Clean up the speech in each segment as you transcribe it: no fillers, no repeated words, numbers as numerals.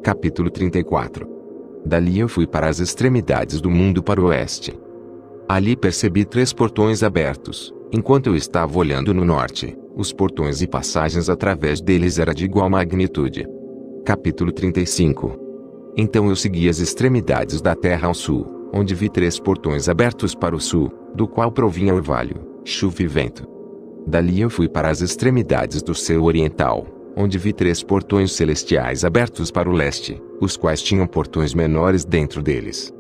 Capítulo 34. Dali eu fui para as extremidades do mundo para o oeste. Ali percebi 3 portões abertos. Enquanto eu estava olhando no norte, os portões e passagens através deles era de igual magnitude. Capítulo 35. Então eu segui as extremidades da terra ao sul, onde vi 3 portões abertos para o sul, do qual provinha orvalho, chuva e vento. Dali eu fui para as extremidades do céu oriental, onde vi 3 portões celestiais abertos para o leste, os quais tinham portões menores dentro deles.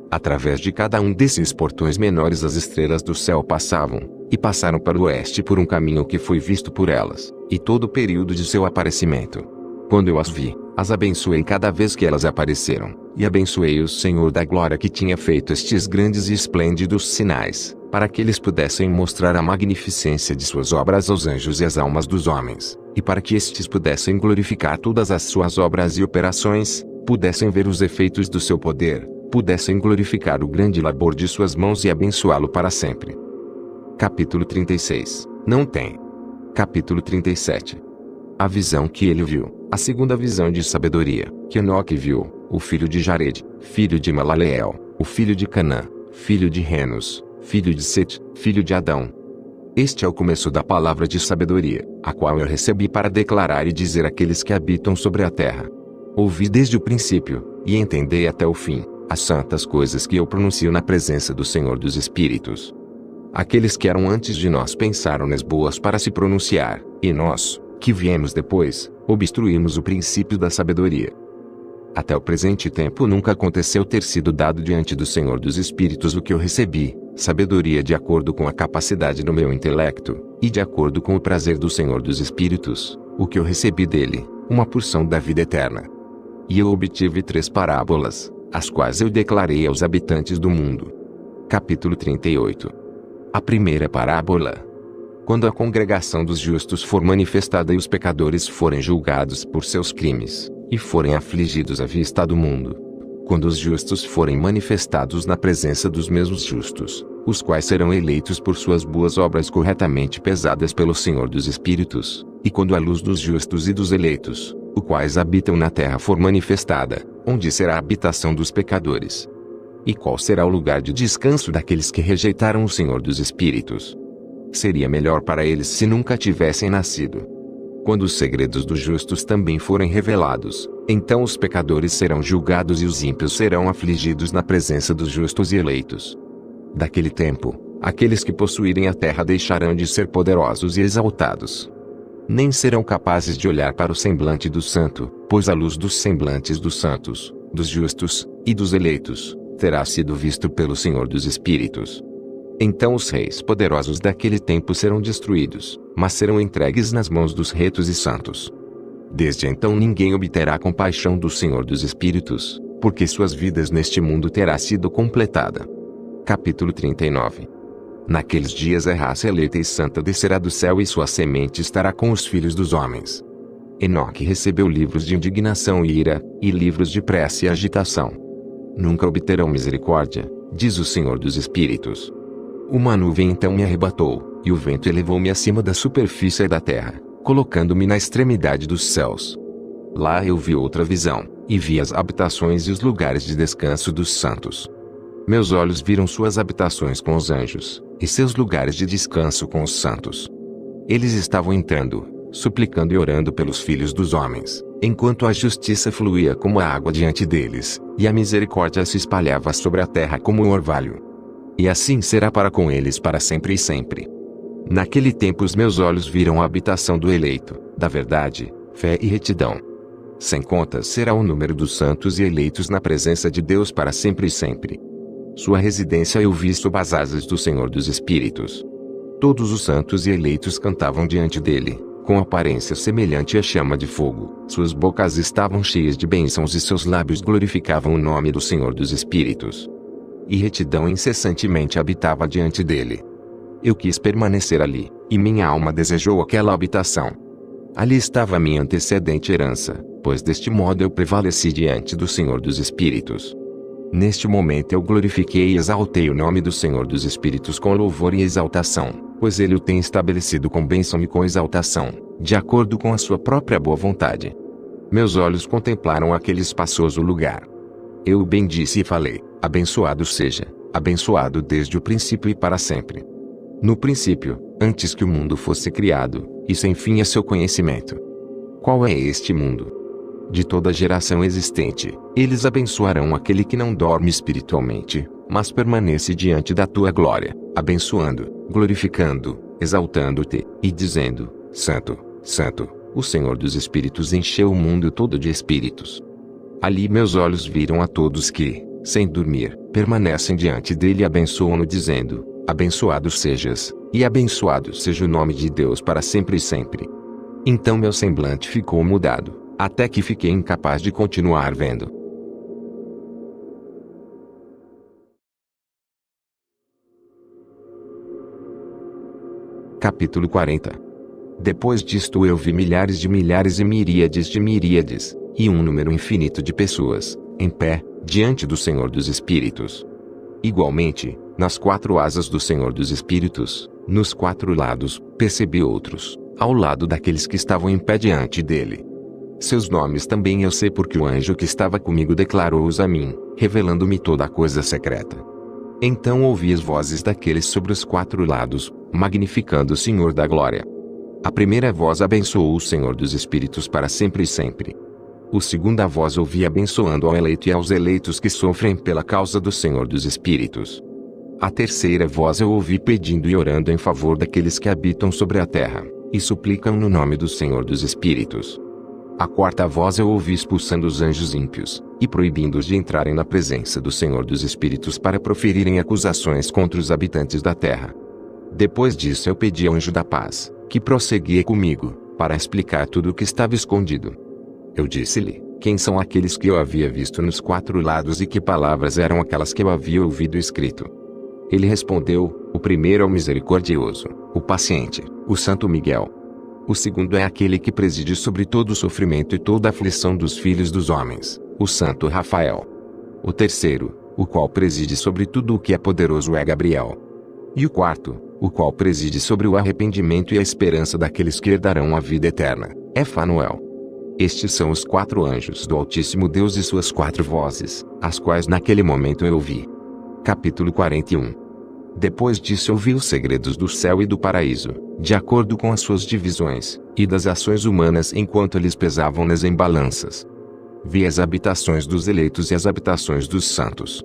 Através de cada um desses portões menores as estrelas do céu passavam, e passaram para o oeste por um caminho que foi visto por elas, e todo o período de seu aparecimento. Quando eu as vi, as abençoei cada vez que elas apareceram, e abençoei o Senhor da glória que tinha feito estes grandes e esplêndidos sinais, para que eles pudessem mostrar a magnificência de suas obras aos anjos e às almas dos homens, e para que estes pudessem glorificar todas as suas obras e operações, pudessem ver os efeitos do seu poder, pudessem glorificar o grande labor de suas mãos e abençoá-lo para sempre. Capítulo 36. Não tem. Capítulo 37. A visão que ele viu, a segunda visão de sabedoria, que Enoque viu, o filho de Jared, filho de Malaleel, o filho de Canã, filho de Renos, filho de Sete, filho de Adão. Este é o começo da palavra de sabedoria, a qual eu recebi para declarar e dizer àqueles que habitam sobre a terra. Ouvi desde o princípio, e entendei até o fim, as santas coisas que eu pronuncio na presença do Senhor dos Espíritos. Aqueles que eram antes de nós pensaram-nas boas para se pronunciar, e nós, que viemos depois, obstruímos o princípio da sabedoria. Até o presente tempo nunca aconteceu ter sido dado diante do Senhor dos Espíritos o que eu recebi, sabedoria de acordo com a capacidade do meu intelecto, e de acordo com o prazer do Senhor dos Espíritos, o que eu recebi dele, uma porção da vida eterna. E eu obtive 3 parábolas, as quais eu declarei aos habitantes do mundo. Capítulo 38. A primeira parábola. Quando a congregação dos justos for manifestada e os pecadores forem julgados por seus crimes, e forem afligidos à vista do mundo. Quando os justos forem manifestados na presença dos mesmos justos, os quais serão eleitos por suas boas obras corretamente pesadas pelo Senhor dos Espíritos, e quando a luz dos justos e dos eleitos, os quais habitam na terra for manifestada, onde será a habitação dos pecadores? E qual será o lugar de descanso daqueles que rejeitaram o Senhor dos Espíritos? Seria melhor para eles se nunca tivessem nascido. Quando os segredos dos justos também forem revelados, então os pecadores serão julgados e os ímpios serão afligidos na presença dos justos e eleitos. Daquele tempo, aqueles que possuírem a terra deixarão de ser poderosos e exaltados. Nem serão capazes de olhar para o semblante do santo, pois a luz dos semblantes dos santos, dos justos, e dos eleitos, terá sido visto pelo Senhor dos Espíritos. Então os reis poderosos daquele tempo serão destruídos, mas serão entregues nas mãos dos retos e santos. Desde então ninguém obterá compaixão do Senhor dos Espíritos, porque suas vidas neste mundo terá sido completada. Capítulo 39. Naqueles dias a raça eleita e santa descerá do céu e sua semente estará com os filhos dos homens. Enoque recebeu livros de indignação e ira, e livros de prece e agitação. Nunca obterão misericórdia, diz o Senhor dos Espíritos. Uma nuvem então me arrebatou, e o vento elevou-me acima da superfície da terra, colocando-me na extremidade dos céus. Lá eu vi outra visão, e vi as habitações e os lugares de descanso dos santos. Meus olhos viram suas habitações com os anjos, e seus lugares de descanso com os santos. Eles estavam entrando, suplicando e orando pelos filhos dos homens, enquanto a justiça fluía como a água diante deles, e a misericórdia se espalhava sobre a terra como um orvalho. E assim será para com eles para sempre e sempre. Naquele tempo os meus olhos viram a habitação do eleito, da verdade, fé e retidão. Sem contas será o número dos santos e eleitos na presença de Deus para sempre e sempre. Sua residência eu vi sob as asas do Senhor dos Espíritos. Todos os santos e eleitos cantavam diante dele, com aparência semelhante à chama de fogo. Suas bocas estavam cheias de bênçãos e seus lábios glorificavam o nome do Senhor dos Espíritos. E retidão incessantemente habitava diante dele. Eu quis permanecer ali, e minha alma desejou aquela habitação. Ali estava minha antecedente herança, pois deste modo eu prevaleci diante do Senhor dos Espíritos. Neste momento eu glorifiquei e exaltei o nome do Senhor dos Espíritos com louvor e exaltação, pois ele o tem estabelecido com bênção e com exaltação, de acordo com a sua própria boa vontade. meus olhos contemplaram aquele espaçoso lugar. Eu o bendisse e falei: abençoado seja, abençoado desde o princípio e para sempre. No princípio, antes que o mundo fosse criado, e sem fim a seu conhecimento. Qual é este mundo? De toda geração existente, eles abençoarão aquele que não dorme espiritualmente, mas permanece diante da tua glória, abençoando, glorificando, exaltando-te, e dizendo: Santo, Santo, o Senhor dos Espíritos encheu o mundo todo de espíritos. Ali meus olhos viram a todos que, sem dormir, permanecem diante dele e abençoam-no dizendo: abençoado sejas, e abençoado seja o nome de Deus para sempre e sempre. Então meu semblante ficou mudado, até que fiquei incapaz de continuar vendo. Capítulo 40. Depois disto eu vi milhares de milhares e miríades de miríades, e um número infinito de pessoas, em pé, diante do Senhor dos Espíritos. Igualmente, nas quatro asas do Senhor dos Espíritos, nos quatro lados, percebi outros, ao lado daqueles que estavam em pé diante dele. Seus nomes também eu sei porque o anjo que estava comigo declarou-os a mim, revelando-me toda a coisa secreta. Então ouvi as vozes daqueles sobre os quatro lados, magnificando o Senhor da Glória. A primeira voz abençoou o Senhor dos Espíritos para sempre e sempre. O segunda voz ouvi abençoando ao eleito e aos eleitos que sofrem pela causa do Senhor dos Espíritos. A terceira voz eu ouvi pedindo e orando em favor daqueles que habitam sobre a terra, e suplicam no nome do Senhor dos Espíritos. A quarta voz eu ouvi expulsando os anjos ímpios, e proibindo-os de entrarem na presença do Senhor dos Espíritos para proferirem acusações contra os habitantes da terra. Depois disso eu pedi ao anjo da paz, que prosseguia comigo, para explicar tudo o que estava escondido. Eu disse-lhe: quem são aqueles que eu havia visto nos quatro lados e que palavras eram aquelas que eu havia ouvido escrito? Ele respondeu: o primeiro é o misericordioso, o paciente, o Santo Miguel. O segundo é aquele que preside sobre todo o sofrimento e toda a aflição dos filhos dos homens, o Santo Rafael. O terceiro, o qual preside sobre tudo o que é poderoso, é Gabriel. E o quarto, o qual preside sobre o arrependimento e a esperança daqueles que herdarão a vida eterna, é Fanuel. Estes são os quatro anjos do Altíssimo Deus e suas quatro vozes, as quais naquele momento eu ouvi. Capítulo 41. Depois disso eu vi os segredos do céu e do paraíso, de acordo com as suas divisões, e das ações humanas enquanto eles pesavam-nas em balanças. Vi as habitações dos eleitos e as habitações dos santos.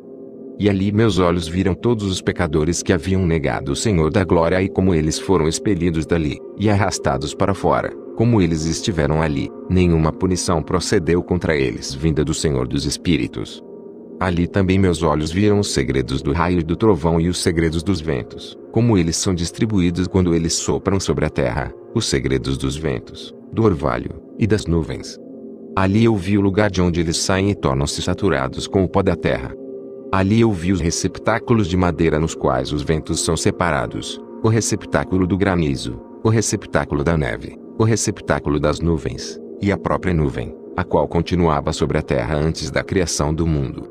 E ali meus olhos viram todos os pecadores que haviam negado o Senhor da Glória e como eles foram expelidos dali, e arrastados para fora, como eles estiveram ali, nenhuma punição procedeu contra eles vinda do Senhor dos Espíritos. Ali também meus olhos viram os segredos do raio e do trovão e os segredos dos ventos, como eles são distribuídos quando eles sopram sobre a terra, os segredos dos ventos, do orvalho, e das nuvens. Ali eu vi o lugar de onde eles saem e tornam-se saturados com o pó da terra. Ali eu vi os receptáculos de madeira nos quais os ventos são separados, o receptáculo do granizo, o receptáculo da neve, o receptáculo das nuvens, e a própria nuvem, a qual continuava sobre a terra antes da criação do mundo.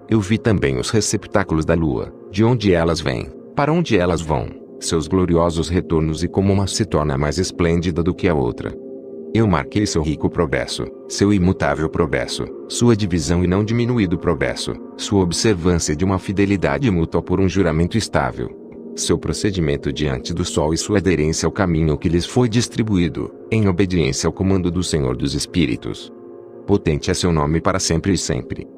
Eu vi também os receptáculos da lua, de onde elas vêm, para onde elas vão, seus gloriosos retornos e como uma se torna mais esplêndida do que a outra. Eu marquei seu rico progresso, seu imutável progresso, sua divisão e não diminuído progresso, sua observância de uma fidelidade mútua por um juramento estável, seu procedimento diante do sol e sua aderência ao caminho que lhes foi distribuído, em obediência ao comando do Senhor dos Espíritos. Potente é seu nome para sempre e sempre.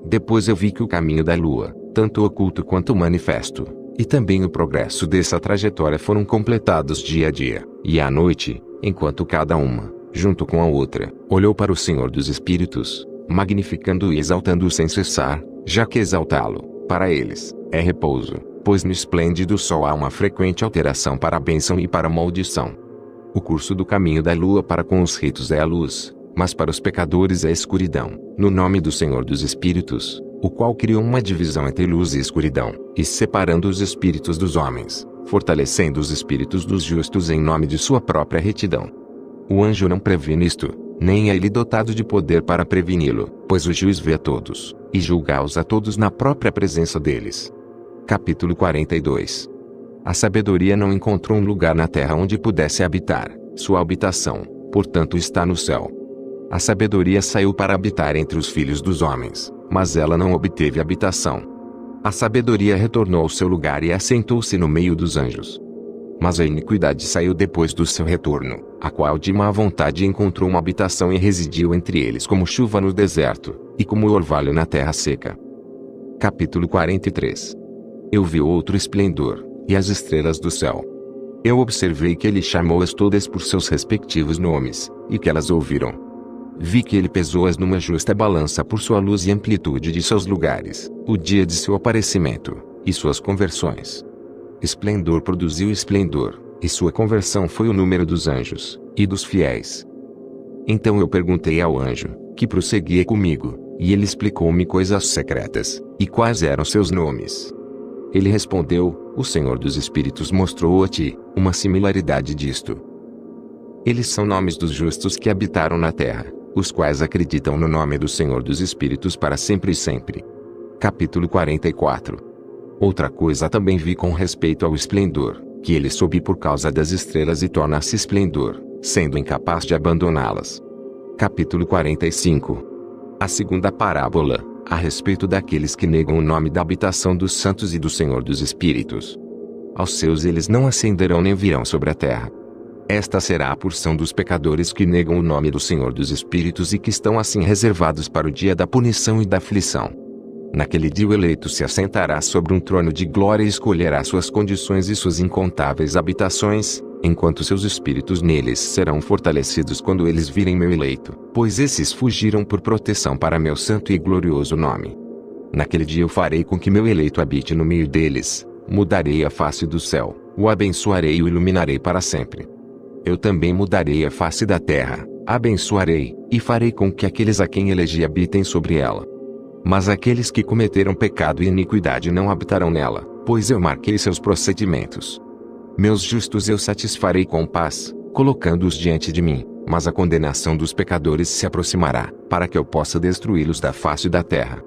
Depois eu vi que o caminho da lua, tanto oculto quanto manifesto, e também o progresso dessa trajetória foram completados dia a dia, e à noite, enquanto cada uma, junto com a outra, olhou para o Senhor dos Espíritos, magnificando-o e exaltando-o sem cessar, já que exaltá-lo, para eles, é repouso, pois no esplêndido sol há uma frequente alteração para a bênção e para a maldição. O curso do caminho da lua para com os ritos é a luz, mas para os pecadores é a escuridão, no nome do Senhor dos Espíritos, o qual criou uma divisão entre luz e escuridão, e separando os espíritos dos homens, fortalecendo os espíritos dos justos em nome de sua própria retidão. O anjo não previne isto, nem é ele dotado de poder para preveni-lo, pois o juiz vê a todos, e julga-os a todos na própria presença deles. Capítulo 42. A sabedoria não encontrou um lugar na terra onde pudesse habitar, sua habitação, portanto está no céu. A sabedoria saiu para habitar entre os filhos dos homens, mas ela não obteve habitação. A sabedoria retornou ao seu lugar e assentou-se no meio dos anjos. Mas a iniquidade saiu depois do seu retorno, a qual de má vontade encontrou uma habitação e residiu entre eles como chuva no deserto, e como orvalho na terra seca. Capítulo 43. Eu vi outro esplendor, e as estrelas do céu. Eu observei que ele chamou-as todas por seus respectivos nomes, e que elas ouviram. Vi que ele pesou-as numa justa balança por sua luz e amplitude de seus lugares, o dia de seu aparecimento, e suas conversões. Esplendor produziu esplendor, e sua conversão foi o número dos anjos, e dos fiéis. Então eu perguntei ao anjo, que prosseguia comigo, e ele explicou-me coisas secretas, e quais eram seus nomes. Ele respondeu: o Senhor dos Espíritos mostrou a ti uma similaridade disto. Eles são nomes dos justos que habitaram na terra, os quais acreditam no nome do Senhor dos Espíritos para sempre e sempre. Capítulo 44. Outra coisa também vi com respeito ao esplendor, que ele sobe por causa das estrelas e torna-se esplendor, sendo incapaz de abandoná-las. Capítulo 45. A segunda parábola, a respeito daqueles que negam o nome da habitação dos santos e do Senhor dos Espíritos. Aos seus eles não ascenderão nem virão sobre a terra. Esta será a porção dos pecadores que negam o nome do Senhor dos Espíritos e que estão assim reservados para o dia da punição e da aflição. Naquele dia o eleito se assentará sobre um trono de glória e escolherá suas condições e suas incontáveis habitações, enquanto seus espíritos neles serão fortalecidos quando eles virem meu eleito, pois esses fugiram por proteção para meu santo e glorioso nome. Naquele dia eu farei com que meu eleito habite no meio deles, mudarei a face do céu, o abençoarei e o iluminarei para sempre. Eu também mudarei a face da terra, abençoarei, e farei com que aqueles a quem elegi habitem sobre ela. Mas aqueles que cometeram pecado e iniquidade não habitarão nela, pois eu marquei seus procedimentos. Meus justos eu satisfarei com paz, colocando-os diante de mim, mas a condenação dos pecadores se aproximará, para que eu possa destruí-los da face da terra.